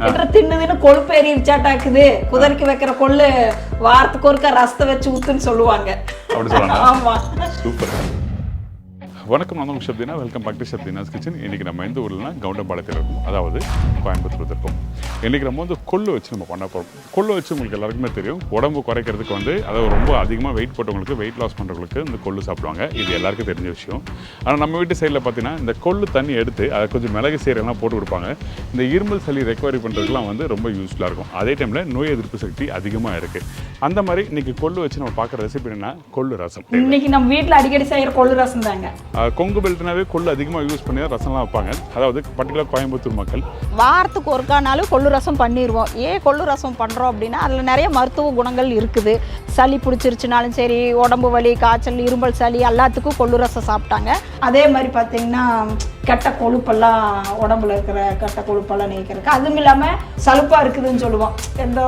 என்ற தின்னு கொழுப்பு ஏறிச்சாட்டாக்குது குதிரைக்கு வைக்கிற கொள்ளு வாரத்துக்கு ஒருக்கா ரசத்தை வச்சு ஊத்துன்னு சொல்லுவாங்க. ஆமா, சூப்பர். வணக்கம், நான் உங்கள் Shabdina. Welcome back to Shabdina's kitchen. இன்றைக்கி நம்ம எந்த ஊர்லனா கவுண்டம்பாளையத்தில் இருக்கும், அதாவது கோயம்புத்தூர் இருக்கும். இன்றைக்கி நம்ம வந்து கொள்ளு வச்சு நம்ம பண்ண போகிறோம். கொள்ளு வச்சு உங்களுக்கு எல்லாருக்குமே தெரியும், உடம்பு குறைக்கிறதுக்கு வந்து அதாவது ரொம்ப அதிகமாக வெயிட் போட்டவங்களுக்கு, வெயிட் லாஸ் பண்ணுறவங்களுக்கு இந்த கொள்ளு சாப்பிடுவாங்க. இது எல்லாருக்கும் தெரிஞ்ச விஷயம். ஆனால் நம்ம வீட்டு சைடில் பார்த்தீங்கன்னா இந்த கொள்ளு தண்ணி எடுத்து அதை கொஞ்சம் மிளகு சீரெல்லாம் போட்டு கொடுப்பாங்க. இந்த இருமல் சளி ரெக்கவரி பண்ணுறதுக்குலாம் வந்து ரொம்ப யூஸ்ஃபுல்லாக இருக்கும். அதே டைமில் நோய் எதிர்ப்பு சக்தி அதிகமாக இருக்குது. அந்த மாதிரி இன்றைக்கி கொள்ளு வச்சு நம்ம பார்க்குற ரெசிபி என்னன்னா கொள்ளு ரசம். இன்றைக்கி நம்ம வீட்டில் அடிக்கடி செய்கிற கொள்ளு ரசம் தாங்க. கொங்கு பெல்ட்னாவே கொள்ளு அதிகமாக யூஸ் பண்ணி தான் ரசம்லாம் வைப்பாங்க. அதாவது பர்டிகுலர் கோயம்புத்தூர் மக்கள் வாரத்துக்கு ஒருக்கானாலும் கொள்ளு ரசம் பண்ணிடுவோம். ஏன் கொள்ளு ரசம் பண்ணுறோம் அப்படின்னா அதில் நிறைய மருத்துவ குணங்கள் இருக்குது. சளி பிடிச்சிருச்சுனாலும் சரி, உடம்பு வலி, காய்ச்சல், இருமல், சளி எல்லாத்துக்கும் கொள்ளு ரசம் சாப்பிட்டாங்க. அதே மாதிரி பார்த்தீங்கன்னா கெட்ட கொழுப்பெல்லாம் உடம்புல இருக்கிற கெட்ட கொழுப்பெல்லாம் நீக்கிறதுக்கு, அதுவும் இல்லாமல் சலுப்பாக இருக்குதுன்னு சொல்லுவோம். எந்த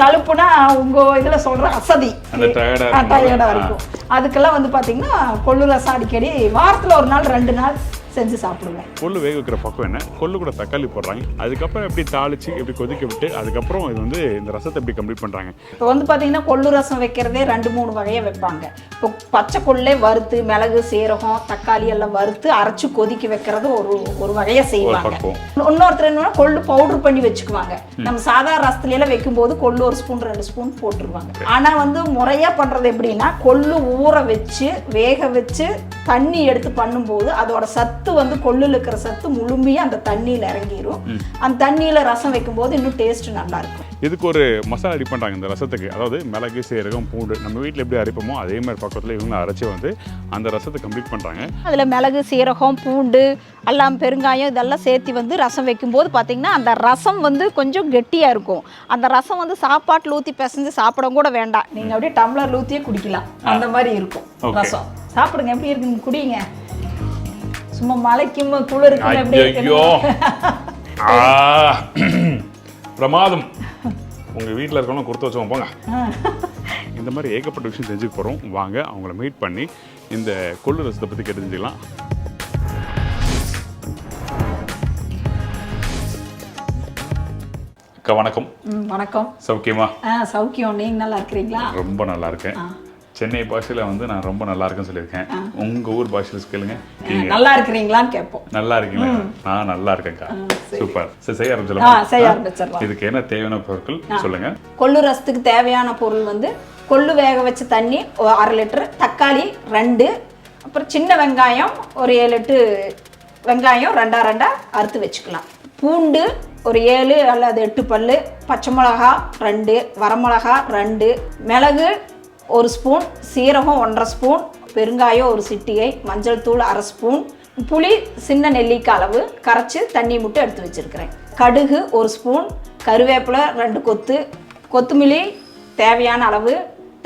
சலுப்புனா உங்கள் இதில் சொல்கிற அசதி டயர்டாக இருக்கும். அதுக்கெல்லாம் வந்து பார்த்தீங்கன்னா கொள்ளு ரசம் அடிக்கடி வாரத்தில் ஒரு நாள் 2 நாள் செஞ்சு சாப்பிடுவேன். கொள்ளு வேக வைக்கிற பக்கம் என்ன, கொள்ளு கூட தக்காளி போடுறாங்க. அதுக்கப்புறம் எப்படி தாளிச்சு எப்படி கொதிக்க விட்டு அதுக்கப்புறம் இது வந்து இந்த ரசத்தை எப்படி கம்ப்ளீட் பண்ணுறாங்க. இப்போ வந்து பார்த்தீங்கன்னா கொள்ளு ரசம் வைக்கிறதே 2-3 வகையாக வைப்பாங்க. இப்போ பச்சை கொள்ளே வறுத்து மிளகு, சீரகம், தக்காளி எல்லாம் வறுத்து அரைச்சி கொதிக்க வைக்கிறது ஒரு வகையாக செய்வாங்க. இன்னொருத்தர் என்னன்னா கொள்ளு பவுடர் பண்ணி வச்சுக்குவாங்க. நம்ம சாதாரண ரசத்துலாம் வைக்கும்போது கொள்ளு 1 ஸ்பூன் 2 ஸ்பூன் போட்டுருவாங்க. ஆனால் வந்து முறையாக பண்ணுறது எப்படின்னா கொள்ளு ஊற வச்சு வேக வச்சு தண்ணி எடுத்து பண்ணும்போது அதோட சத்து வந்து கொள்ளுல இருக்கிற சத்து முழுமையாக அந்த தண்ணியில் இறங்கிடும். அந்த தண்ணியில் ரசம் வைக்கும்போது இன்னும் டேஸ்ட் நல்லா இருக்கும். இதுக்கு ஒரு மசாலா ரெடி பண்ணுறாங்க இந்த ரசத்துக்கு. அதாவது மிளகு, சீரகம், பூண்டு நம்ம வீட்டில் எப்படி அரைப்போமோ அதே மாதிரி பக்கத்தில் இவங்க அரைச்சி வந்து அந்த ரசத்தை கம்ப்ளீட் பண்ணுறாங்க. அதில் மிளகு, சீரகம், பூண்டு எல்லாம், பெருங்காயம் இதெல்லாம் சேர்த்து வந்து ரசம் வைக்கும்போது பார்த்தீங்கன்னா அந்த ரசம் வந்து கொஞ்சம் கெட்டியாக இருக்கும். அந்த ரசம் வந்து சாப்பாட்டில் ஊற்றி பிசைஞ்சு சாப்பிட கூட வேண்டாம், நீங்கள் அப்படியே டம்ளர் ஊற்றியே குடிக்கலாம். அந்த மாதிரி இருக்கும் ரசம். சாப்பிடுங்க, எப்படி இருக்குன்னு குடிங்க. சும்மா மலைக்கும் குளிருக்கும் எப்படி இருக்கு. பிரமாதம். உங்கள் வீட்டில் இருக்கவங்க கொடுத்து வச்சோம் போங்க. இந்த மாதிரி ஏகப்பட்ட விஷயம் செஞ்சுக்க போகிறோம். வாங்க அவங்கள மீட் பண்ணி இந்த கொள்ளு ரசத்தை பற்றி தெரிஞ்சுக்கலாம். அக்கா வணக்கம். வணக்கம். சௌக்கியமா? சௌக்கியம். நீங்கள் நல்லா இருக்கிறீங்களா? ரொம்ப நல்லா இருக்கேன். சென்னை பாஷையில் வந்து நான் ரொம்ப நல்லா இருக்குன்னு சொல்லியிருக்கேன். உங்கள் ஊர் பாஷையில் கேளுங்க. நல்லா இருக்கிறீங்களான்னு கேட்போம். நல்லா இருக்கீங்களா? நான் நல்லா இருக்கேன்க்கா. சூப்பர். சரி, செய்ய ஆரம்பிச்சிடலாம். இதுக்கு என்ன தேவையான பொருட்கள் சொல்லுங்க. கொள்ளு ரசத்துக்கு தேவையான பொருள் வந்து கொள்ளு வேக வச்ச தண்ணி 1/2 லிட்டர், தக்காளி 2, அப்புறம் சின்ன வெங்காயம் ஒரு 7-8 வெங்காயம் 2 அறுத்து வச்சுக்கலாம். பூண்டு ஒரு 7 அல்லது 8 பல்லு, பச்சை மிளகா 2, வரமிளகா 2, மிளகு 1 ஸ்பூன், சீரகம் 1/2 ஸ்பூன், பெருங்காயம் 1 சிட்டிகை, மஞ்சள் தூள் 1/2 ஸ்பூன், புளி சின்ன நெல்லிக்காய் அளவு கரைச்சி தண்ணி மட்டும் எடுத்து வச்சுருக்கிறேன். கடுகு 1 ஸ்பூன், கருவேப்பிலை 2 கொத்து, கொத்தமல்லி தேவையான அளவு,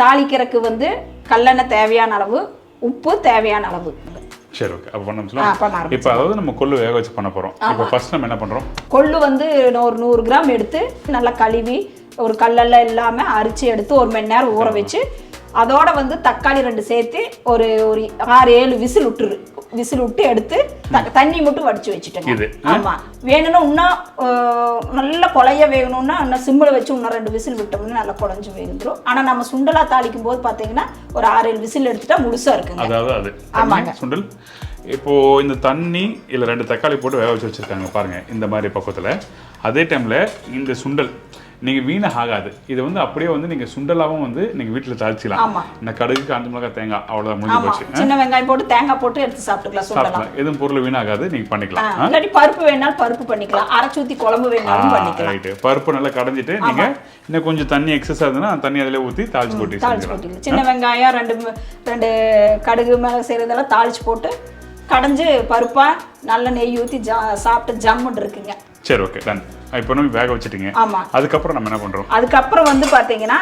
தாளிக்கிறதுக்கு வந்து கல்லெண்ணெய் தேவையான அளவு, உப்பு தேவையான அளவு. சரி, ஓகே. அப்போ பண்ணலாம். இப்போ அதாவது நம்ம கொள்ளு வேக வச்சு பண்ண போகிறோம். இப்போ ஃபர்ஸ்ட் நம்ம என்ன பண்ணுறோம், கொள்ளு வந்து ஒரு 100 கிராம் எடுத்து நல்லா கழுவி ஒரு கல்லெல்லாம் இல்லாமல் அரிச்சு எடுத்து 1 மணி நேரம் ஊற வச்சு அதோட வந்து தக்காளி 2 சேர்த்து ஒரு 6-7 விசில் விட்டு எடுத்து தண்ணி மட்டும் வடிச்சு வச்சுட்டேங்க. ஆமாம், வேணும்னா இன்னும் நல்லா குழைய வேகணும்னா இன்னும் சிம்மில் வச்சு இன்னும் 2 விசில் விட்டோம்னா நல்லா குழஞ்சி வேந்துடும். ஆனால் நம்ம சுண்டலா தாளிக்கும் போது பார்த்தீங்கன்னா ஒரு 6-7 விசில் எடுத்துட்டா முழுசாக இருக்குங்க. அதாவது அது ஆமாங்க சுண்டல். இப்போ இந்த தண்ணி இல்லை 2 தக்காளி போட்டு வேக வச்சு வச்சுருக்காங்க பாருங்க இந்த மாதிரி பக்கத்தில். அதே டைமில் இந்த சுண்டல் நீங்கள் வீணாக ஆகாது. இது வந்து அப்படியே வந்து நீங்கள் சுண்டலாகவும் வந்து நீங்கள் வீட்டில் தாளிச்சிக்கலாம். இந்த கடுகு, காஞ்ச மிளகாய், தேங்காய் அவ்வளோதான் முடிஞ்சு போச்சு. சின்ன வெங்காயம் போட்டு தேங்காய் போட்டு எடுத்து சாப்பிட்டுக்கலாம். எதுவும் பொருள் வீணாகாது, நீங்கள் பண்ணிக்கலாம். இல்லாட்டி பருப்பு வேணாலும் பருப்பு பண்ணிக்கலாம், அரைச்சி ஊற்றி குழம்பு வேணாலும் பண்ணிக்கலாம். ரைட்டு. பருப்பு நல்லா கடைஞ்சிட்டு நீங்கள் இன்னும் கொஞ்சம் தண்ணி எக்ஸஸ் ஆகுதுன்னா தண்ணி அதில் ஊற்றி தாளிச்சு போட்டு சின்ன வெங்காயம் 2 கடுகு மிளகு செய்கிறதெல்லாம் தாளிச்சு போட்டு கடைஞ்சி பருப்பாக நல்ல நெய் ஊற்றி சாப்பிட்டு ஜம்முன்னு இருக்குங்க. சரி, ஓகே, டன். இப்போ நம்ம வேக வச்சுட்டீங்க. ஆமாம். அதுக்கப்புறம் நம்ம என்ன பண்ணுறோம், அதுக்கப்புறம் வந்து பார்த்தீங்கன்னா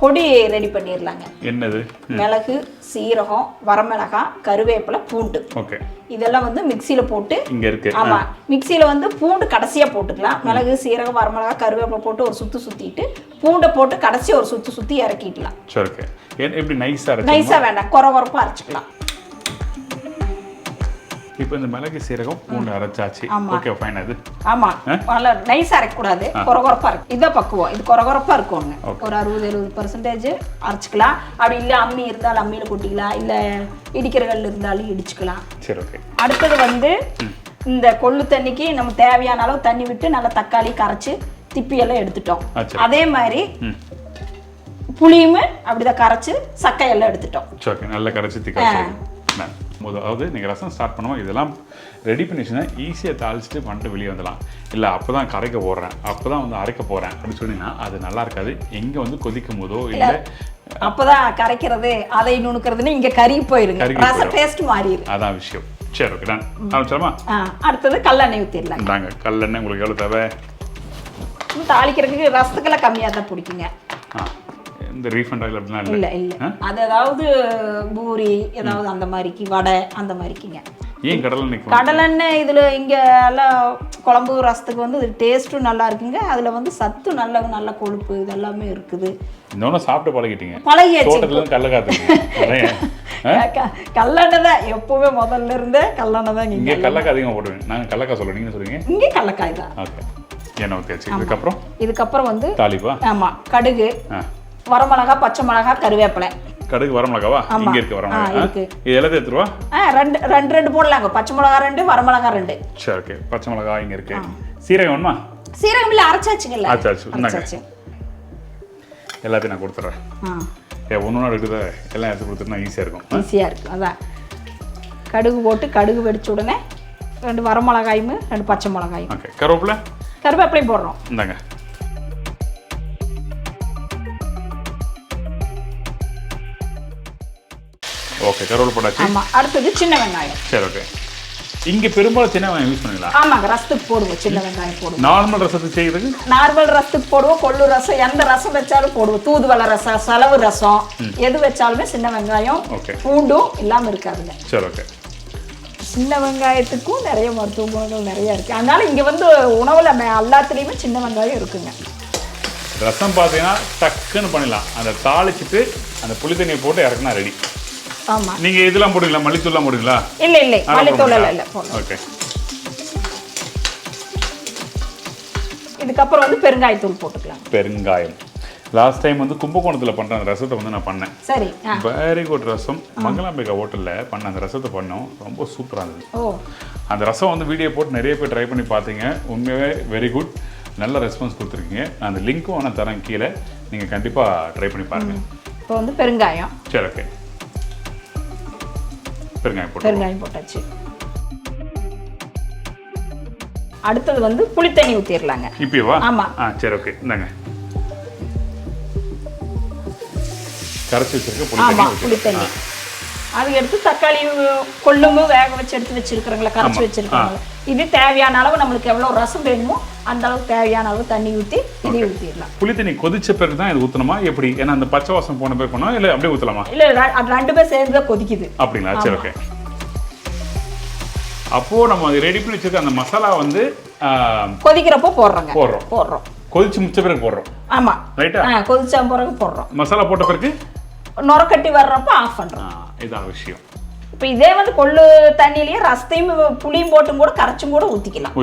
பொடி ரெடி பண்ணிடலாங்க. என்னது, மிளகு, சீரகம், வரமிளகாய், கருவேப்பிலை, பூண்டு. ஓகே. இதெல்லாம் வந்து மிக்சியில் போட்டு இங்கே இருக்கு. ஆமாம், மிக்சியில் வந்து பூண்டு கடைசியாக போட்டுக்கலாம். மிளகு, சீரகம், வரமிளகாய், கருவேப்பிலை போட்டு ஒரு சுற்றிட்டு பூண்டை போட்டு கடைசி ஒரு சுற்றி இறக்கிடலாம். சரி, ஓகே. எப்படி நைஸாக வேண்டாம், குறப்பாக அரைச்சிக்கலாம். இப்போ இந்த மிளகு சீரகம் பூண்டு அரைச்சாச்சு. Okay fine. அது ஆமா நல்லா நைஸ் அரைக்க கூடாது, கொரகொரப்பா இருக்கு. இத பக்குவம் இது கொரகொரப்பா இருக்குங்க. ஒரு 60-70% அரைச்சுக்கலாம். அப்படி இல்ல அம்மி இருந்தாலும் அம்மியில கொட்டிக்கலாம், இல்ல இடிக்கிற கல் இருந்தாலும் இடிச்சுக்கலாம். சரி ஓகே. அடுத்தது வந்து இந்த கொள்ளு தண்ணிக்கு நம்ம தேவையான அளவு தண்ணி விட்டு நல்லா தக்காளி கரைச்சு திப்பி எல்லாம் எடுத்துட்டோம். அதே மாதிரி புளியும் அப்படிதான் கரைச்சு சக்கை எல்லாம் எடுத்துட்டோம். ஓகே நல்லா கரைச்சி திக்காச்சு. அதாவது நீங்கள் ரசம் ஸ்டார்ட் பண்ணுவோம், இதெல்லாம் ரெடி பண்ணிச்சுன்னா ஈஸியாக தாளிச்சுட்டு பண்ணிட்டு வெளியே வந்துடலாம். இல்லை அப்போ தான் கரைக்க போடுறேன், அப்போ தான் வந்து அரைக்க போகிறேன் அப்படின்னு சொன்னீங்கன்னா அது நல்லா இருக்காது. எங்கே வந்து கொதிக்கும் போதோ இல்லை அப்போதான் கரைக்கிறது அதை நுணுக்கிறதுன்னு இங்கே கறி போயிருங்க, ரசம் டேஸ்ட் மாறிடும். அதான் விஷயம். சரி ஓகே டன் ஆரம்பிச்சிடலாமா? அடுத்தது கல்லெண்ணெய் ஊற்றிடலாம். இந்தாங்க கல்லெண்ணெய். உங்களுக்கு எவ்வளோ தேவை? தாளிக்கிறதுக்கு ரசத்துக்கெல்லாம் கம்மியாக தான் பிடிக்குங்க. இந்த ரீஃபண்ட் ஆயில் அப்படிலாம் இல்லை இல்லை அது ஏதாவது பூரி ஏதாவது அந்த மாதிரிக்கு வடை அந்த மாதிரிக்குங்க. ஏன் கடலெண்ணெய்? கடலெண்ணெய் இதில் இங்கே எல்லாம் குழம்பு ரசத்துக்கு வந்து இது டேஸ்ட்டும் நல்லா இருக்குங்க. அதில் வந்து சத்து நல்ல கொழுப்பு இதெல்லாமே இருக்குது. இன்னொன்று சாப்பிட்டு பழகிட்டீங்க. பழகியாச்சு. கடல கல்லெண்ணெய் தான் எப்பவுமே முதல்ல இருந்தே கல்லெண்ணெய் தான். இங்கே கடலக்காய் அதிகமாக போடுவேன். நாங்கள் கடலக்காய் சொல்லுவோம், நீங்கள் சொல்லுவீங்க இங்கே கடலக்காய் தான். ஓகே எண்ணெய் ஊற்றியாச்சு. இதுக்கப்புறம் வந்து தாளிப்பா. ஆமாம் கடுகு, வரமிளகா, பச்சை மிளகா, கருவேப்பிலை. கடுகு வரமிளகாவா? இங்க இருக்கு வரமிளகா. இது எல்லாத்தையும் எடுத்துருவா. ரெண்டு போடலாங்க. பச்சை மிளகா 2, வரமிளகா 2. சரி ஓகே. பச்சை மிளகா இங்க இருக்கு. சீரகம் வேணுமா? சீரகம் இல்ல அரைச்சாச்சுங்கல்ல. அரைச்சாச்சு. எல்லாத்தையும் நான் கொடுத்துறேன். ஒன்னொன்னா இருக்குது எல்லாம் எடுத்து கொடுத்துட்டா ஈஸியா இருக்கும். ஈஸியா இருக்கும். அதான் கடுகு போட்டு கடுகு வெடிச்ச உடனே 2 வரமிளகாயும் 2 பச்சை மிளகாயும். ஓகே. கருவேப்பிலையும் போடுறோம். இந்தாங்க. ஓகே கருவேப்பிலை போட்டாச்சு. ஆமா. அடுத்தது சின்ன வெங்காயம். சரி ஓகே. இங்க பெரும்பாலும் சின்ன வெங்காயம் யூஸ் பண்ணலாம். ஆமாங்க ரசத்துக்கு போடுவோம் சின்ன வெங்காயம் போடுவோம். நார்மல் ரசத்துக்கு செய்யறதுக்கு நார்மல் ரசத்துக்கு போடுவோம். கொள்ளு ரசம் எந்த ரசம் வச்சாலும் போடுவோம். தூதுவளை ரசம், செலவு ரசம் எது வச்சாலுமே சின்ன வெங்காயம் பூண்டும் இல்லாம இருக்காதுங்க. சரி ஓகே. சின்ன வெங்காயத்துக்கும் நிறைய மருத்துவ குணங்கள் நிறைய இருக்கு. அதனால இங்க வந்து உணவுல எல்லாத்துலயுமே சின்ன வெங்காயம் இருக்குங்க. ரசம் பார்த்தீங்கன்னா டக்குன்னு பண்ணிடலாம். அந்த தாளிச்சுட்டு அந்த புளி தண்ணியை போட்டு இறக்குனா ரெடி. ஆமா. நீங்க இதெல்லாம் போடுவீங்களா? மல்லித்தூள்லாம் போடுவீங்களா? இல்ல இல்ல மல்லித்தூள் இல்ல. ஓகே. இதுக்கப்புறம் வந்து பெருங்காயத்தூள் போட்டுக்கலாம். பெருங்காயம் லாஸ்ட் டைம் வந்து கும்பகோணத்தில் பண்ணுற அந்த ரசத்தை வந்து நான் பண்ணேன். சரி. வெரி குட் ரசம். மங்களாம்பிகா ஹோட்டலில் பண்ண அந்த ரசத்தை பண்ணோம். ரொம்ப சூப்பராக இருந்தது. அந்த ரசம் வந்து வீடியோ போட்டு நிறைய பேர் ட்ரை பண்ணி பார்த்தீங்க. உண்மையாகவே வெரி குட். நல்ல ரெஸ்பான்ஸ் கொடுத்துருக்கீங்க. நான் அந்த லிங்க்கும் வேணால் தரேன் கீழே. நீங்கள் கண்டிப்பாக ட்ரை பண்ணி பாருங்கள். இப்போ வந்து பெருங்காயம். சரி ஓகே. பெருங்காயம் போட்டாச்சு. அடுத்தது வந்து புளித்தண்ணி ஊற்றிடலாங்க. இப்போவா? ஆமா. சரி ஓகே. இந்தாங்க கரைச்சி வச்சிருக்க புளித்தண்ணி. அது எடுத்து தக்காளி கொள்ளும்பு வேக வச்சு எடுத்து வச்சிருக்கிறோங்களா, கரைச்சி வச்சிருக்காங்க. இது தேவையான அளவு நம்மளுக்கு எவ்வளவு ரசம் வேணுமோ அந்த அளவுக்கு தேவையான அளவு தண்ணி ஊற்றி இதையும் ஊற்றிடலாம். புளி தண்ணி கொதிச்ச பிறகு தான் இது ஊற்றணுமா எப்படி? ஏன்னா அந்த பச்சை வாசம் போன பிறகு பண்ணணும் இல்லை அப்படியே ஊற்றலாமா? இல்லை அது 2 பேர் சேர்ந்து தான் கொதிக்குது. அப்படிங்களா? சரி ஓகே. அப்போ நம்ம ரெடி பண்ணி வச்சிருக்க அந்த மசாலா வந்து கொதிக்கிறப்போ போடுறோம். கொதிச்சு முடிச்ச பிறகு போடுறோம். ஆமா ரைட்டா? கொதிச்ச பிறகு போடுறோம். மசாலா போட்ட பிறகு நொரக்கட்டி வர்றப்ப ஆஃப் பண்றோம். இதான் விஷயம். இப்போ இதே வந்து கொள்ளு தண்ணியிலேயே ரசத்தையும் புளியும் போட்டும் கூட கரைச்சும் கூட ஊற்றிக்கலாம்.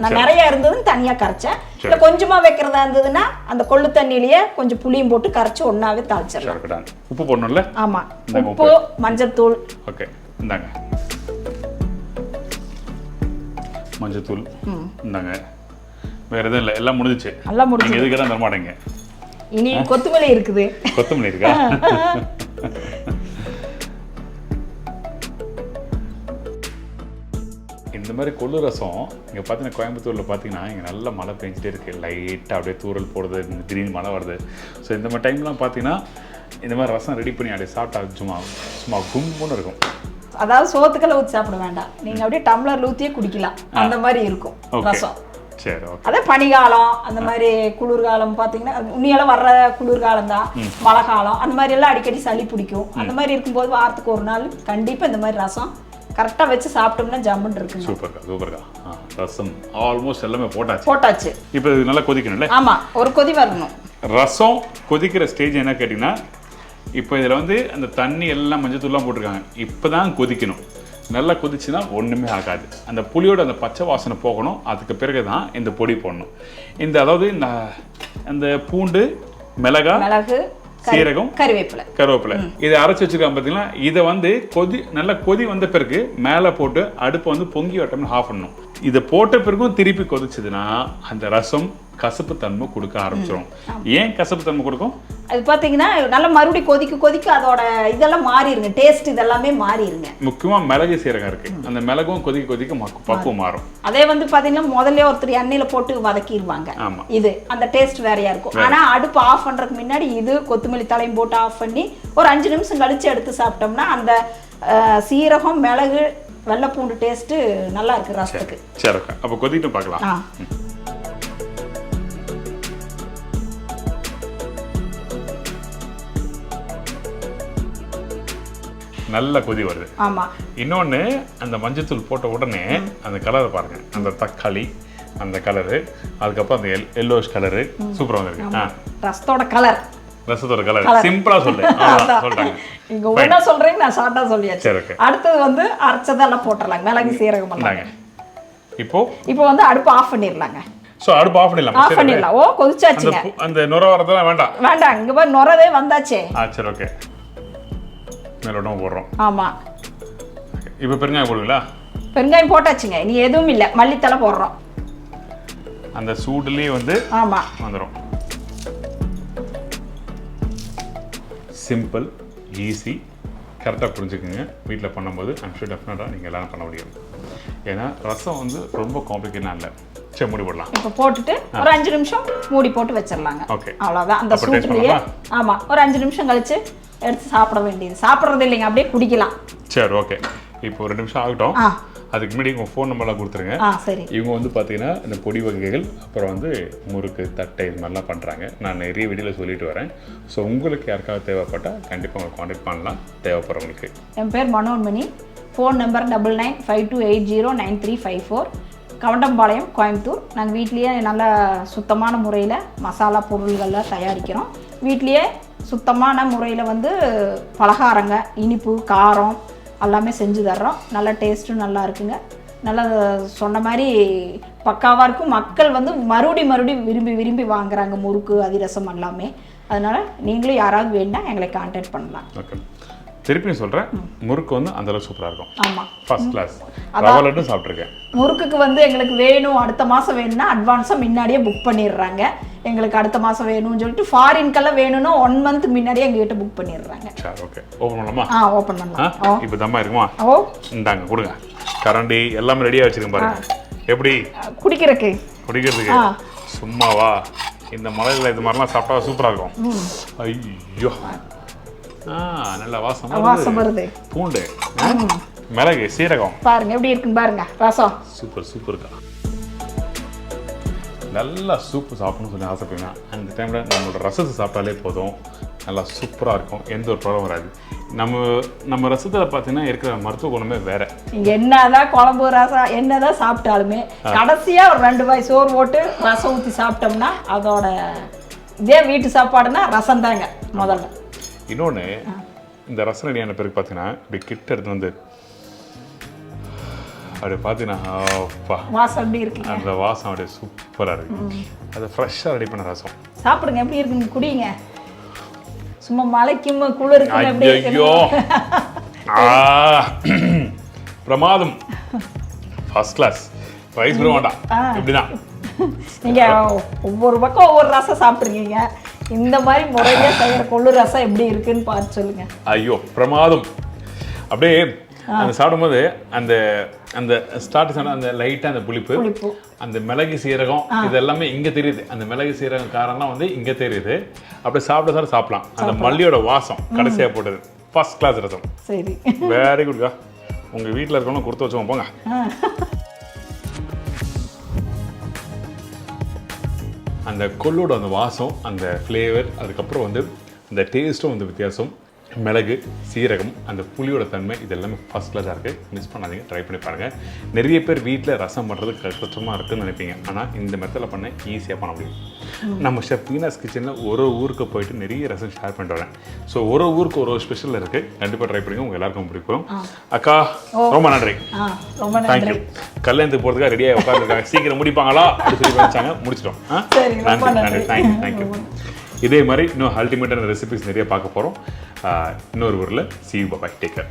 நான் நிறைய இருந்ததுன்னு தனியாக கரைச்சேன். இல்லை கொஞ்சமா வைக்கிறதா இருந்ததுன்னா அந்த கொள்ளு தண்ணியிலேயே கொஞ்சம் புளியும் போட்டு கரைச்சி ஒன்னாவே தாளிச்சிடலாம். உப்பு போடணும்ல? ஆமா. உப்பு, மஞ்சத்தூள். ஓகே இந்தாங்க மஞ்சத்தூள். இந்தாங்க வேற எதுவும் இல்லை, எல்லாம் முடிஞ்சிச்சு. நீங்க எதுக்கு தான் தர மாட்டேங்க. இனி கொத்தமல்லி இருக்குது. கொத்தமல்லி இருக்கா? இந்த மாதிரி கொள்ளு ரசம் இங்கே பார்த்தீங்கன்னா கோயம்புத்தூரில் பார்த்தீங்கன்னா இங்கே நல்ல மழை பெஞ்சிட்டே இருக்குது. லைட்டாக அப்படியே தூரல் போடுறது, திடீர்னு மழை வருது. ஸோ இந்த மாதிரி டைம்லாம் பார்த்தீங்கன்னா இந்த மாதிரி ரசம் ரெடி பண்ணி அப்படியே சாப்பிட்டா சும்மா கும்புன்னு இருக்கும். அதாவது சோத்துக்கெல்லாம் ஊற்றி சாப்பிட வேண்டாம், நீங்கள் அப்படியே டம்ளர் ஊற்றியே குடிக்கலாம். அந்த மாதிரி இருக்கும் ரசம். சரி ஓகே. அதே பனிகாலம் அந்த மாதிரி குளிர்காலம் பார்த்தீங்கன்னா உண்மையெல்லாம் வர்ற குளிர்காலம் தான், மழை காலம் அந்த மாதிரி எல்லாம் அடிக்கடி சளி பிடிக்கும். அந்த மாதிரி இருக்கும்போது வாரத்துக்கு ஒரு நாள் கண்டிப்பாக இந்த மாதிரி ரசம் கரெக்டாக வச்சு சாப்பிட்டோம்னா ஜம்முன்னு இருக்குங்க. சூப்பர்க்கா. ரசம் ஆல்மோஸ்ட் எல்லாமே போட்டாச்சு. இப்போ இது நல்லா கொதிக்கணும்ல? ஆமாம், ஒரு கொதி வரணும். ரசம் கொதிக்கிற ஸ்டேஜ் என்ன கேட்டிங்கன்னா இப்போ இதில் வந்து அந்த தண்ணி எல்லாம் மஞ்சத்தூள்லாம் போட்டிருக்காங்க. இப்போ தான் கொதிக்கணும். நல்லா கொதிச்சுன்னா ஒன்றுமே ஆகாது. அந்த புளியோட அந்த பச்சை வாசனை போகணும். அதுக்கு பிறகு தான் இந்த பொடி போடணும். இந்த அதாவது இந்த அந்த பூண்டு, மிளகு, சீரகம், கருவேப்பிலை இதை அரைச்சி வச்சுருக்காங்க பார்த்தீங்களா. இதை வந்து நல்லா கொதி வந்த பிறகு மேலே போட்டு அடுப்பை வந்து பொங்கி வட்டம்னு ஆஃப் பண்ணணும். இதை போட்ட பிறகும் திருப்பி கொதிச்சதுன்னா அந்த ரசம் கசப்பு தன்மை கொடுக்க ஆரம்பிச்சிடும். ஏன் கசப்பு தன்மை கொடுக்கும்? அது பார்த்தீங்கன்னா நல்லா மறுபடியும் கொதிக்க அதோட இதெல்லாம் மாறிடுங்க, டேஸ்ட் இதெல்லாமே மாறிடுங்க. முக்கியமாக மிளகு சீரகம் இருக்கு, அந்த மிளகும் கொதிக்க பக்குவம் மாறும். அதே வந்து பார்த்தீங்கன்னா முதல்ல ஒருத்தர் எண்ணெயில் போட்டு வதக்கிடுவாங்க. ஆமாம், இது அந்த டேஸ்ட் வேறையா இருக்கும். ஆனால் அடுப்பு ஆஃப் பண்ணுறதுக்கு முன்னாடி இது கொத்தமல்லி தலையும் போட்டு ஆஃப் பண்ணி ஒரு 5 நிமிஷம் கழிச்சு எடுத்து சாப்பிட்டோம்னா அந்த சீரகம், மிளகு, வெள்ளைப்பூண்டு டேஸ்ட்டு நல்லா இருக்கு ரசத்துக்கு. சரி, அப்போ கொதிட்டு பார்க்கலாம். நல்ல கொதி வருது. ஆமா. இன்னொன்று, அந்த மஞ்சத்தூள் போட்ட உடனே அந்த கலரை பாருங்க, அந்த தக்காளி அந்த கலரு, அதுக்கப்புறம் அந்த எல்லோஷ் கலரு சூப்பராக வந்துருக்கு. ரசத்தோட கலர் சிம்பிளா சொல்லிட்டாங்க. இங்க ஒண்ணா சொல்றீங்க, நான் ஷார்ட்டா சொல்லியாச்சு. அடுத்தது வந்து அரைச்சதெல்லாம் போட்டுறலாம், மிளகு சீரகம் எல்லாம். இப்போ வந்து அடுப்பு ஆஃப் பண்ணிடலாங்க. சோ அடுப்பு ஆஃப் பண்ணிடலாம். ஓ கொதிச்சாச்சுங்க. அந்த நுர வரதெல்லாம் வேண்டாம், இங்க பாரு நுரவே வந்தாச்சே. சரி, ஓகே. மேலோட்டம் போடுறோம். ஆமா. இப்போ பெருங்காயம் போடுவீங்களா? பெருங்காயம் போட்டாச்சுங்க, நீ எதுவும் இல்லை, மல்லித்தலை போடுறோம். அந்த சூடுலேயே வந்து ஆமா வந்துடும். சிம்பிள், ஈஸி, கரெக்டாக புரிஞ்சுக்குங்க. வீட்டில் பண்ணும்போது ஐம் ஷூர் டெஃபினட்டாக நீங்கள் எல்லாம் பண்ண முடியும். ஏன்னா ரசம் வந்து ரொம்ப காம்ப்ளிகேட்டாக இல்லை. சரி, மூடி போடலாம். இப்போ போட்டுட்டு ஒரு 5 நிமிஷம் மூடி போட்டு வச்சிடலாங்க. ஓகே, அவ்வளோதான். அந்த சூட்லேயே ஆமாம், ஒரு 5 நிமிஷம் கழிச்சு எடுத்து சாப்பிட வேண்டியது. சாப்பிட்றது இல்லைங்க, அப்படியே குடிக்கலாம். சரி, ஓகே. இப்போ 2 நிமிஷம் ஆகட்டும். அதுக்கு முன்னாடி உங்கள் ஃபோன் நம்பர்லாம் கொடுத்துருங்க. சரி. இவங்க வந்து பார்த்தீங்கன்னா இந்த பொடி வகைகள், அப்புறம் வந்து முறுக்கு, தட்டை, இது மாதிரிலாம் பண்ணுறாங்க. நான் நிறைய வீடியோவில் சொல்லிட்டு வரேன். ஸோ உங்களுக்கு யாருக்காவது தேவைப்பட்டால் கண்டிப்பாக உங்களை காண்டாக்ட் பண்ணலாம், தேவைப்படுறவங்களுக்கு. என் பேர் மனோன்மணி. Phone number 9952809354. கவண்டம்பாளையம், கோயம்புத்தூர். நாங்கள் வீட்லேயே நல்ல சுத்தமான முறையில் மசாலா பொருள்கள்லாம் தயாரிக்கிறோம். வீட்லேயே சுத்தமான முறையில் வந்து பலகாரங்க, இனிப்பு, காரம் எல்லாமே செஞ்சு தர்றோம். நல்ல டேஸ்ட்டும் நல்லா இருக்குங்க. நல்லா சொன்ன மாதிரி பக்காவாக இருக்கும். மக்கள் வந்து மறுபடியும் விரும்பி வாங்குறாங்க முறுக்கு, அதிரசம் எல்லாமே. அதனால் நீங்களும் யாராவது வேணுன்னா எங்களை கான்டாக்ட் பண்ணலாம். ஓகே, திருப்பியும் சொல்கிறேன், முறுக்கு வந்து அந்தளவு சூப்பராக இருக்கும். ஆமாம், ஃபர்ஸ்ட் கிளாஸ். ரவா லட்டு சாப்பிட்ருக்கேன். முறுக்குக்கு வந்து எங்களுக்கு வேணும், அடுத்த மாதம் வேணும்னா அட்வான்ஸாக முன்னாடியே புக் பண்ணிடுறாங்க. எங்களுக்கு அடுத்த மாதம் வேணும்னு சொல்லிட்டு ஃபாரின்கெல்லாம் வேணும்னா 1 மந்த் முன்னாடியே எங்ககிட்ட புக் பண்ணிடுறாங்க. சரி, ஓகே. ஓப்பன் பண்ணலாமா? ஓப்பன் பண்ணலாம். இப்போ தம்மா இருக்குமா? இந்தாங்க கொடுங்க. கரண்டி எல்லாமே ரெடியாக வச்சுருக்கேன் பாருங்க. எப்படி குடிக்கிறதுக்கு? சும்மாவா? இந்த மலையில் இது மாதிரிலாம் சாப்பிட்டா சூப்பராக இருக்கும். ஐயோ, நல்ல வாசம் வருது. பூண்டு, மிளகு, சீரகம் பாருங்க எப்படி இருக்குன்னு பாருங்க. ரசம் சூப்பர்க்கா. நல்லா சூப்பு சாப்பிடணும்னு சொல்லி ஆசைப்படுங்க. அந்த டைமில் நம்மளோட ரசத்தை சாப்பிட்டாலே போதும், நல்லா சூப்பராக இருக்கும். எந்த ஒரு ப்ராப்ளம் வராது. நம்ம ரசத்தில் பார்த்தீங்கன்னா இருக்கிற மருத்துவ குணமே வேற. என்னதான் குழம்பு ரசம் என்னதான் சாப்பிட்டாலுமே கடைசியாக ஒரு 2 வாய் சோறு போட்டு ரசம் ஊற்றி சாப்பிட்டோம்னா அதோட இதே வீட்டு சாப்பாடுனா ரசம் தாங்க முதல்ல. இன்னொன்று, இந்த ரசம் ரெடியான பிறகு பார்த்தீங்கன்னா இப்படி கிட்ட எடுத்து வந்து அப்படி பார்த்தீங்கன்னா வாசம் எப்படி இருக்கு? அந்த வாசம் அப்படியே சூப்பராக இருக்கு. அது ஃப்ரெஷ்ஷாக ரெடி பண்ண ரசம் சாப்பிடுங்க. எப்படி இருக்குன்னு குடிங்க. சும்மா மலைக்கும் குளிருக்கும். எப்படி ஐயோ, பிரமாதம், ஃபர்ஸ்ட் கிளாஸ். ரைஸ் கூட வேண்டாம், இப்படிதான். நீங்கள் ஒவ்வொரு பக்கம் ஒவ்வொரு ரசம் சாப்பிட்ருக்கீங்க. இந்த மாதிரி முறையாக செய்கிற கொள்ளு ரசம் எப்படி இருக்குன்னு பார்த்து சொல்லுங்க. ஐயோ, பிரமாதம். அப்படியே அந்த சாப்பிடும்போது அந்த அந்த ஸ்டார்டிங் அந்த லைட்டாக அந்த புளிப்பு, அந்த மிளகு சீரகம் இது எல்லாமே இங்கே தெரியுது. அந்த மிளகு சீரகம் காரம்லாம் வந்து இங்கே தெரியுது. அப்படியே சாப்பிடலாம். அந்த மல்லியோட வாசம் கடைசியாக போட்டது ஃபர்ஸ்ட் கிளாஸ் ரசம். சரி, வெரி குட்கா. உங்கள் வீட்டில் இருக்கணும் கொடுத்து வச்சோம் போங்க. அந்த கொள்ளோட அந்த வாசம், அந்த ஃப்ளேவர், அதுக்கப்புறம் வந்து அந்த டேஸ்ட்டும் வந்து வித்தியாசம். மிளகு, சீரகம், அந்த புளியோட தன்மை, இது எல்லாமே ஃபர்ஸ்ட் கிளாஸாக இருக்குது. மிஸ் பண்ணாதீங்க, ட்ரை பண்ணி பாருங்கள். நிறைய பேர் வீட்டில் ரசம் பண்ணுறது கஷ்டமாக இருக்குதுன்னு நினைப்பீங்க. ஆனால் இந்த மெத்தடில் பண்ண ஈஸியாக பண்ண முடியும். நம்ம ஷெஃப் தீனாஸ் கிச்சனில் ஒரு ஊருக்கு போயிட்டு நிறைய ரெசிபி ஷேர் பண்ணிட்டு வரேன். ஸோ ஒரு ஊருக்கு ஒரு ஸ்பெஷல் இருக்குது, கண்டிப்பாக ட்ரை பண்ணுங்க, உங்கள் எல்லாருக்கும் பிடிக்கும். அக்கா ரொம்ப நன்றி. ரொம்ப தேங்க்யூ. கல்யாணத்துக்கு போகிறதுக்காக ரெடியாக உட்காந்துருக்காங்க, சீக்கிரம் முடிப்பாங்களா அப்படின்னு சொல்லி வச்சாங்க, முடிச்சிட்டோம். நன்றி நன்றி, தேங்க்யூ தேங்க்யூ. இதே மாதிரி இன்னும் அல்டிமேட்டான ரெசிபிஸ் நிறைய பார்க்க போகிறோம். இன்னொரு ஊரில் see you, bye, take care.